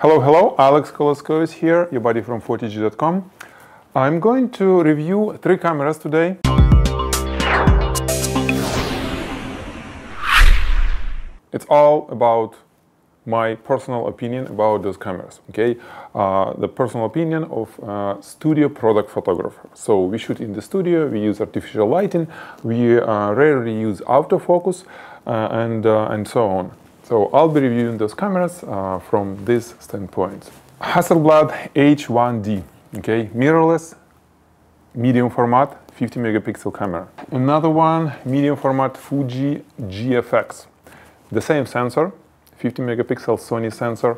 Hello, hello, Alex Koloskov is here, your buddy from Photigy.com. I'm going to review 3 cameras today. It's all about my personal opinion about those cameras, okay? The personal opinion of a studio product photographer. So we shoot in the studio, we use artificial lighting, we rarely use autofocus and so on. So I'll be reviewing those cameras from this standpoint. Hasselblad H1D, okay, mirrorless, medium format, 50 megapixel camera. Another one, medium format Fuji GFX. The same sensor, 50 megapixel Sony sensor,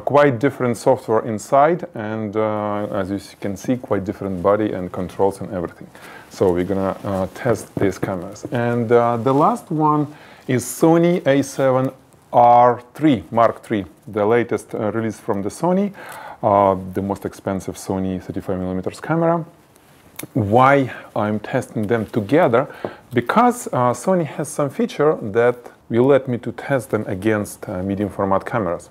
quite different software inside, and as you can see, quite different body and controls and everything. So we're gonna test these cameras. And the last one is Sony A7r Mark III, the latest release from the Sony, the most expensive Sony 35mm camera. Why I'm testing them together? Because Sony has some feature that will let me to test them against medium format cameras.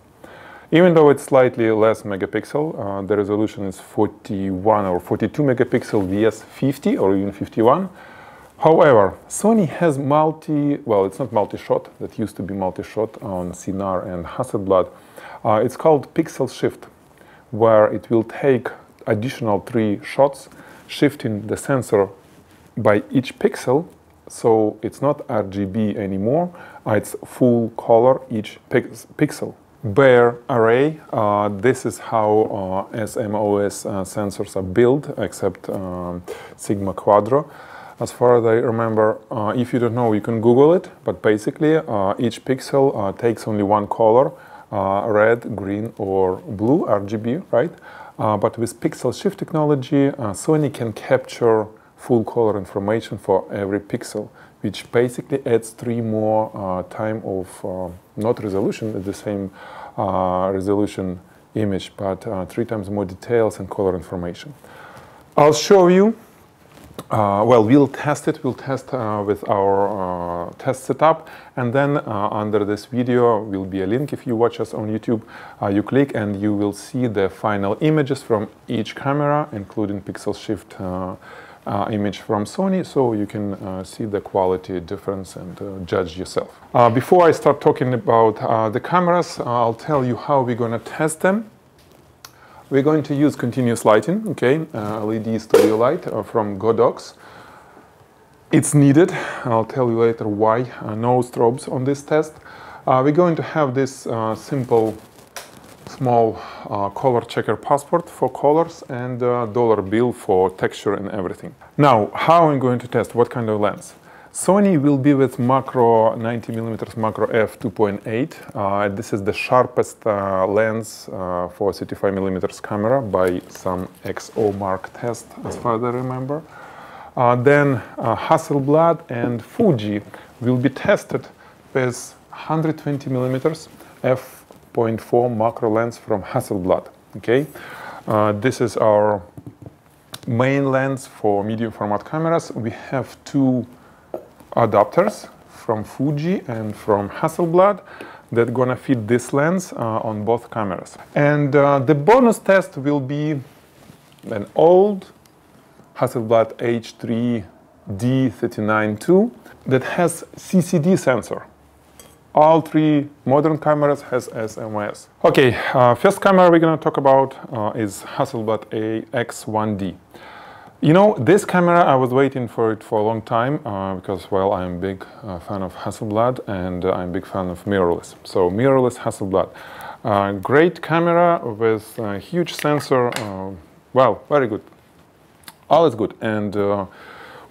Even though it's slightly less megapixel, the resolution is 41 or 42 megapixel vs 50 or even 51. However, Sony has it's not multi-shot, that used to be multi-shot on A7r and Hasselblad. It's called pixel shift, where it will take additional 3 shots, shifting the sensor by each pixel, so it's not RGB anymore, it's full color each pixel. Bare array, this is how SMOS sensors are built, except Sigma Quadro. As far as I remember, if you don't know, you can Google it, but basically each pixel takes only one color, red, green or blue, RGB, right? But with pixel shift technology, Sony can capture full color information for every pixel, which basically adds 3 more time of, not resolution, the same resolution image, but 3 times more details and color information. I'll show you. We'll test it. We'll test with our test setup, and then under this video will be a link. If you watch us on YouTube, you click and you will see the final images from each camera, including pixel shift image from Sony, so you can see the quality difference and judge yourself. Before I start talking about the cameras, I'll tell you how we're going to test them. We're going to use continuous lighting, okay, LED studio light from Godox. It's needed. I'll tell you later why. No strobes on this test. We're going to have this simple, small color checker passport for colors and dollar bill for texture and everything. Now, how I'm going to test? What kind of lens? Sony will be with macro 90mm macro f2.8. This is the sharpest lens for 35mm camera by some XO mark test, as far as I remember. Then Hasselblad and Fuji will be tested with 120mm f.4 macro lens from Hasselblad. Okay, this is our main lens for medium format cameras. We have 2 adapters from Fuji and from Hasselblad that gonna fit this lens on both cameras. And the bonus test will be an old Hasselblad H3 D39-2 that has CCD sensor. All 3 modern cameras has SMOS. Okay, first camera we're gonna talk about is Hasselblad AX1D. You know, this camera, I was waiting for it for a long time because, well, I'm a big fan of Hasselblad and I'm a big fan of mirrorless. So, mirrorless Hasselblad. Great camera with a huge sensor. Well, very good. All is good. And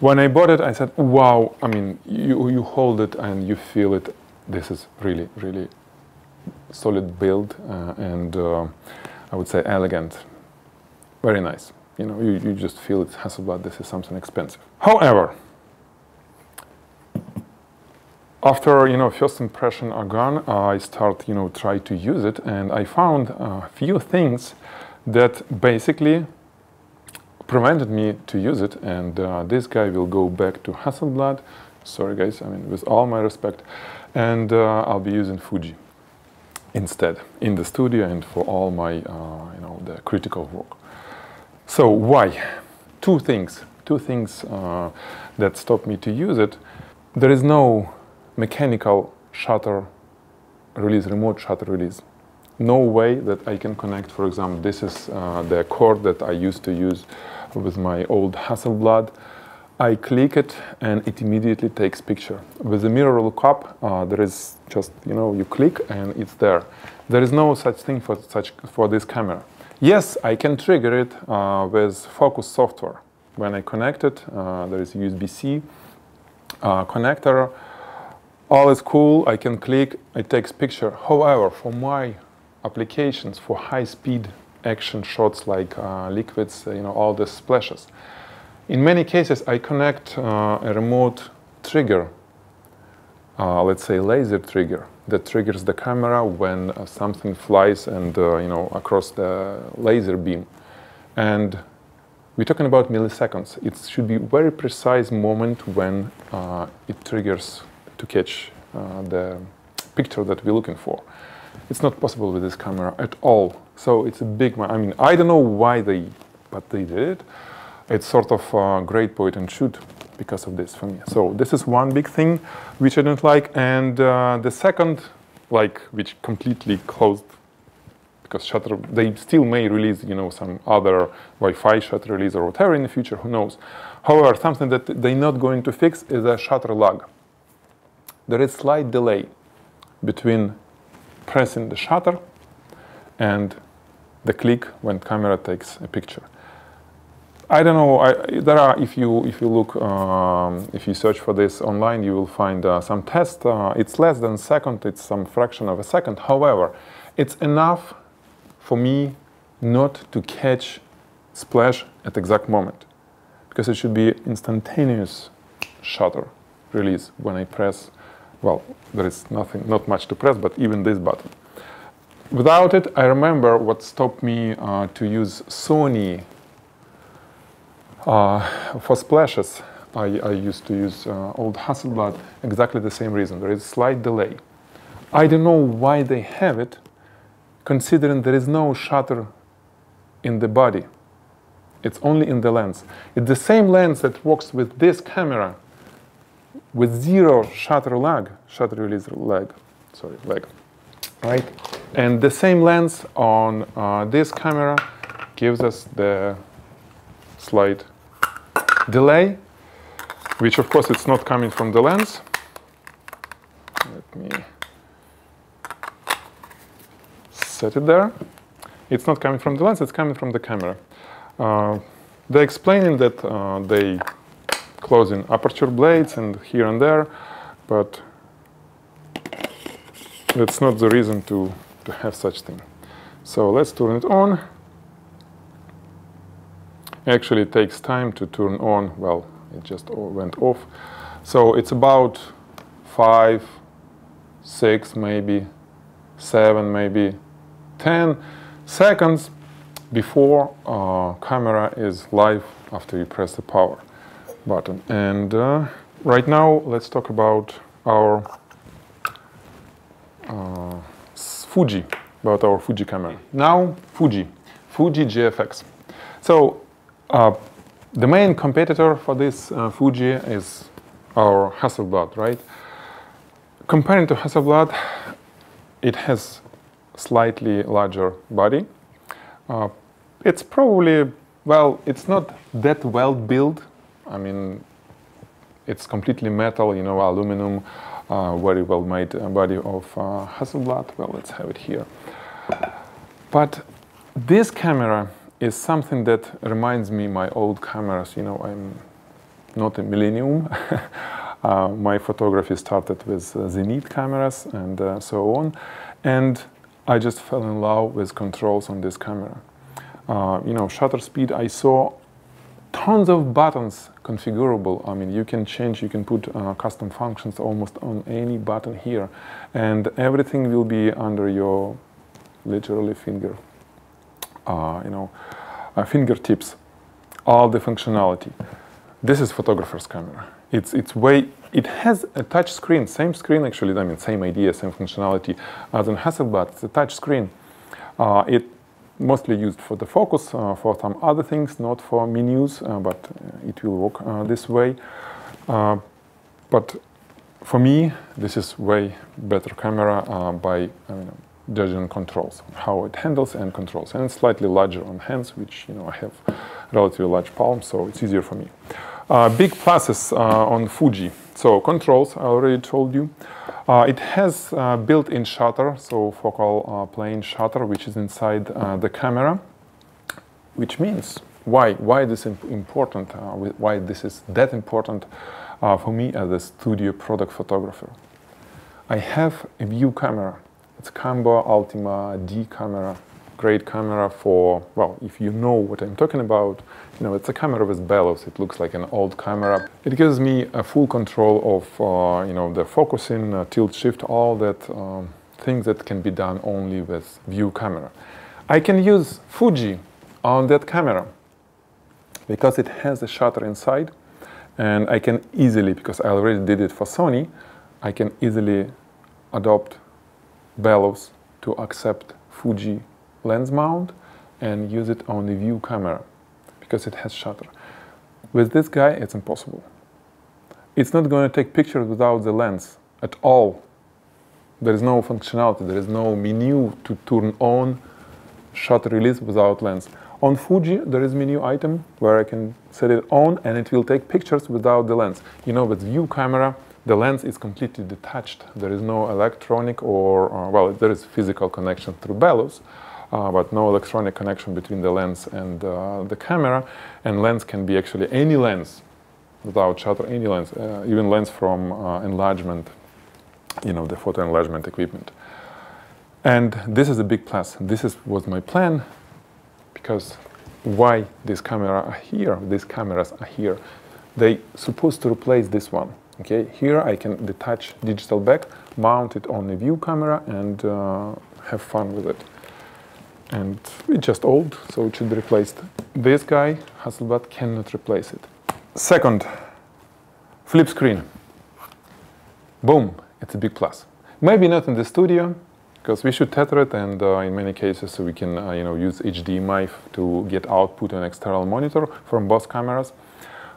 when I bought it, I said, wow, I mean, you hold it and you feel it. This is really, really solid build and I would say elegant. Very nice. You know, you just feel it's Hasselblad, this is something expensive. However, after, first impression are gone, I start, try to use it, and I found a few things that basically prevented me to use it, and this guy will go back to Hasselblad. Sorry guys, I mean, with all my respect, and I'll be using Fuji. instead in the studio and for all my, you know, the critical work. So why? Two things that stop me to use it. There is no mechanical shutter release, remote shutter release. No way that I can connect, for example, this is the cord that I used to use with my old Hasselblad. I click it and it immediately takes picture. With the mirrorless cup, there is just, you know, you click and it's there. There is no such thing for this camera. Yes, I can trigger it with focus software. When I connect it, there is a USB-C connector. All is cool. I can click. It takes picture. However, for my applications, for high-speed action shots like liquids, you know, all the splashes. In many cases, I connect a remote trigger, let's say laser trigger, that triggers the camera when something flies and you know, across the laser beam. And we're talking about milliseconds. It should be a very precise moment when it triggers to catch the picture that we're looking for. It's not possible with this camera at all. So it's a big, I mean, I don't know why but they did it. It's sort of a great point and shoot because of this for me. So this is one big thing which I don't like. And the second, like, which completely closed, because shutter, they still may release, you know, some other Wi-Fi shutter release or whatever in the future, who knows. However, something that they're not going to fix is a shutter lag. There is slight delay between pressing the shutter and the click when camera takes a picture. I don't know. There are, if you look, if you search for this online, you will find some tests. It's less than a second. It's some fraction of a second. However, it's enough for me not to catch splash at exact moment, because it should be instantaneous shutter release when I press. Well, there is not much to press, but even this button. Without it, I remember what stopped me to use Sony. For splashes, I used to use old Hasselblad, exactly the same reason. There is a slight delay. I don't know why they have it, considering there is no shutter in the body. It's only in the lens. It's the same lens that works with this camera, with zero shutter release lag, right? And the same lens on this camera gives us the slight delay, which of course it's not coming from the lens. Let me set it there. It's not coming from the lens, it's coming from the camera. They're explaining that they closing aperture blades and here and there, but that's not the reason to have such thing. So let's turn it on. Actually, it takes time to turn on. Well, it just went off. So it's about 5, 6, maybe 7, maybe 10 seconds before camera is live after you press the power button. And right now, let's talk about our Fuji camera. Now, Fuji GFX. So the main competitor for this Fuji is our Hasselblad, right? Comparing to Hasselblad, it has slightly larger body. It's probably, well, it's not that well built. I mean, it's completely metal, you know, aluminum, very well made body of Hasselblad. Well, let's have it here. But this camera is something that reminds me my old cameras. You know, I'm not a millennium. My photography started with Zenith cameras and so on. And I just fell in love with controls on this camera. You know, shutter speed, I saw tons of buttons configurable. I mean, you can change, you can put custom functions almost on any button here. And everything will be under your literally finger, you know, fingertips, all the functionality. This is photographer's camera. It's way It has a touch screen, same screen actually, I mean same idea, same functionality as in Hasselblad. It's a touch screen. It mostly used for the focus, for some other things, not for menus, but it will work this way. But for me, this is way better camera by judging controls, how it handles and controls. And it's slightly larger on hands, which I have relatively large palms, so it's easier for me. Big pluses on Fuji. So controls, I already told you. It has built-in shutter, so focal plane shutter, which is inside the camera, which means why this is important, why this is that important for me as a studio product photographer. I have a view camera. It's Cambo Ultima D camera, great camera for, well, if you know what I'm talking about, it's a camera with bellows. It looks like an old camera. It gives me a full control of, the focusing, tilt shift, all that things that can be done only with view camera. I can use Fuji on that camera because it has a shutter inside, and I can easily, because I already did it for Sony, I can easily adopt bellows to accept Fuji lens mount and use it on the view camera because it has shutter. With this guy, it's impossible. It's not going to take pictures without the lens at all. There is no functionality, there is no menu to turn on shutter release without lens. On Fuji, there is menu item where I can set it on and it will take pictures without the lens. With view camera, the lens is completely detached. There is no electronic or, well, there is physical connection through bellows, but no electronic connection between the lens and the camera. And lens can be actually any lens without shutter, any lens, even lens from enlargement, the photo enlargement equipment. And this is a big plus. This was my plan, because why these cameras are here? They're supposed to replace this one. Okay, here I can detach digital back, mount it on the view camera, and have fun with it. And it's just old, so it should be replaced. This guy, Hasselblad, cannot replace it. Second, flip screen. Boom, it's a big plus. Maybe not in the studio, because we shoot tethered, and in many cases we can use HDMI to get output on external monitor from both cameras.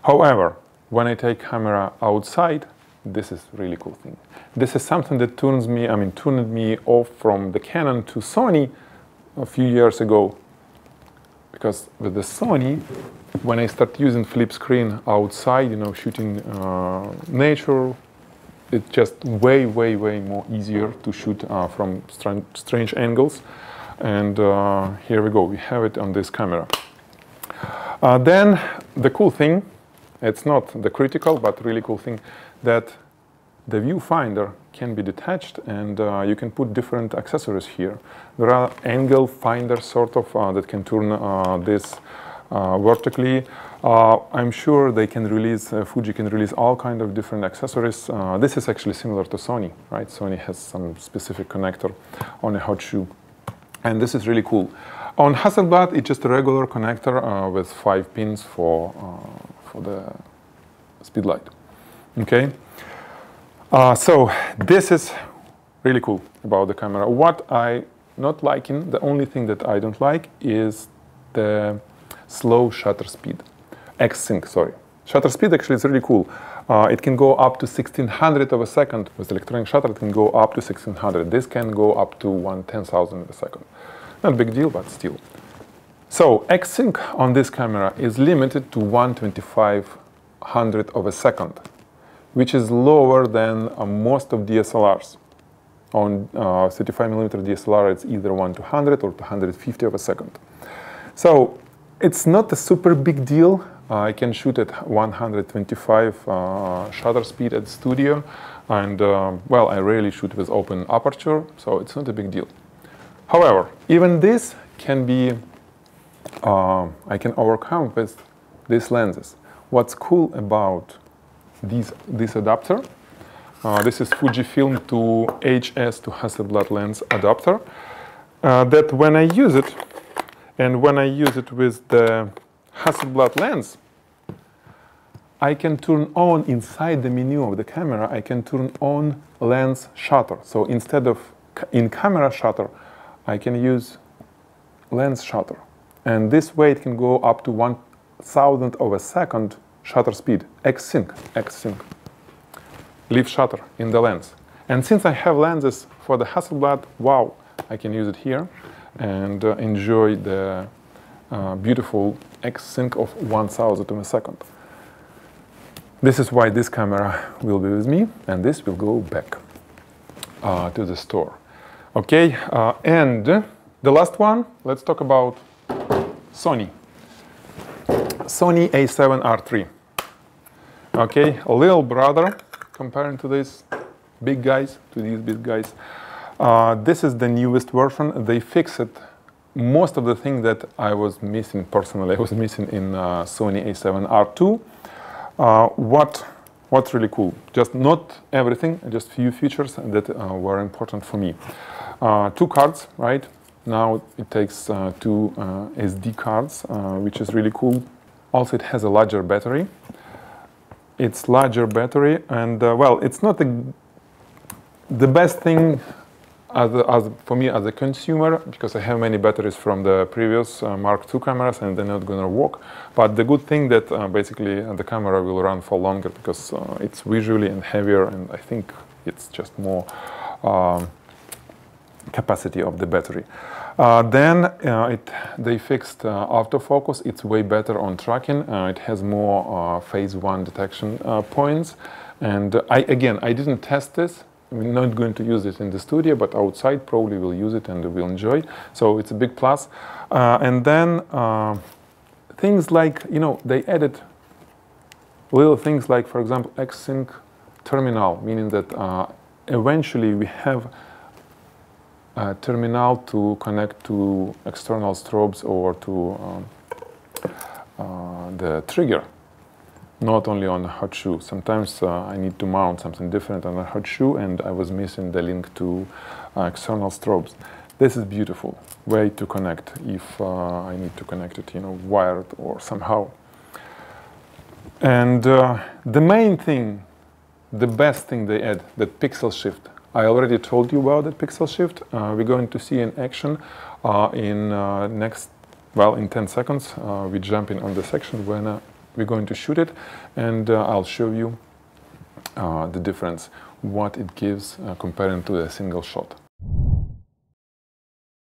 However, when I take camera outside, this is really cool thing. This is something that turned me off from the Canon to Sony a few years ago. Because with the Sony, when I start using flip screen outside, shooting nature, it's just way more easier to shoot from strange angles. And here we go, we have it on this camera. Then the cool thing, it's not the critical, but really cool thing, that the viewfinder can be detached and you can put different accessories here. There are angle finders sort of that can turn this vertically. I'm sure they can release, Fuji can release all kind of different accessories. This is actually similar to Sony, right? Sony has some specific connector on a hot shoe. And this is really cool. On Hasselblad, it's just a regular connector with 5 pins for the speed light. Okay, so this is really cool about the camera. What I not liking, the only thing that I don't like is the slow shutter speed. X-Sync, sorry. Shutter speed actually is really cool. It can go up to 1600 of a second. With electronic shutter, it can go up to 1600. This can go up to 1/10,000 of a second. Not a big deal, but still. So X-Sync on this camera is limited to 1/2500 of a second, which is lower than most of DSLRs. On 35mm DSLR, it's either 1/200 or 250 of a second. So it's not a super big deal. I can shoot at 125 shutter speed at studio, and well, I rarely shoot with open aperture, so it's not a big deal. However, even this can be I can overcome with these lenses. What's cool about this adapter, this is Fujifilm to HS to Hasselblad lens adapter, that when I use it, and when I use it with the Hasselblad lens, I can turn on inside the menu of the camera, I can turn on lens shutter. So instead of in camera shutter, I can use lens shutter. And this way it can go up to 1,000th of a second shutter speed, X-Sync. Leave shutter in the lens. And since I have lenses for the Hasselblad, wow, I can use it here and enjoy the beautiful X-Sync of 1,000th of a second. This is why this camera will be with me, and this will go back to the store. Okay, and the last one, let's talk about Sony. Sony A7R III. Okay, a little brother comparing to these big guys, this is the newest version. They fixed most of the things that I was missing personally. I was missing in Sony A7R II. What's really cool? Just not everything, just few features that were important for me. 2 cards, right? Now it takes 2 SD cards, which is really cool. Also, it has a larger battery. It's larger battery, and well, it's not the best thing for me as a consumer, because I have many batteries from the previous Mark II cameras and they're not going to work. But the good thing that basically the camera will run for longer because it's visually and heavier, and I think it's just more capacity of the battery. Then they fixed autofocus. It's way better on tracking. It has more phase 1 detection points. And I didn't test this. I'm not going to use it in the studio, but outside probably we'll use it and we'll enjoy. So it's a big plus. And then things like, they added little things like, for example, X-Sync terminal, meaning that eventually we have a terminal to connect to external strobes or to the trigger. Not only on a hot shoe. Sometimes I need to mount something different on a hot shoe, and I was missing the link to external strobes. This is beautiful way to connect if I need to connect it, wired or somehow. And the main thing, the best thing they add, that pixel shift. I already told you about that pixel shift. We're going to see in action in in 10 seconds. We jump in on the section when we're going to shoot it, and I'll show you the difference, what it gives comparing to a single shot.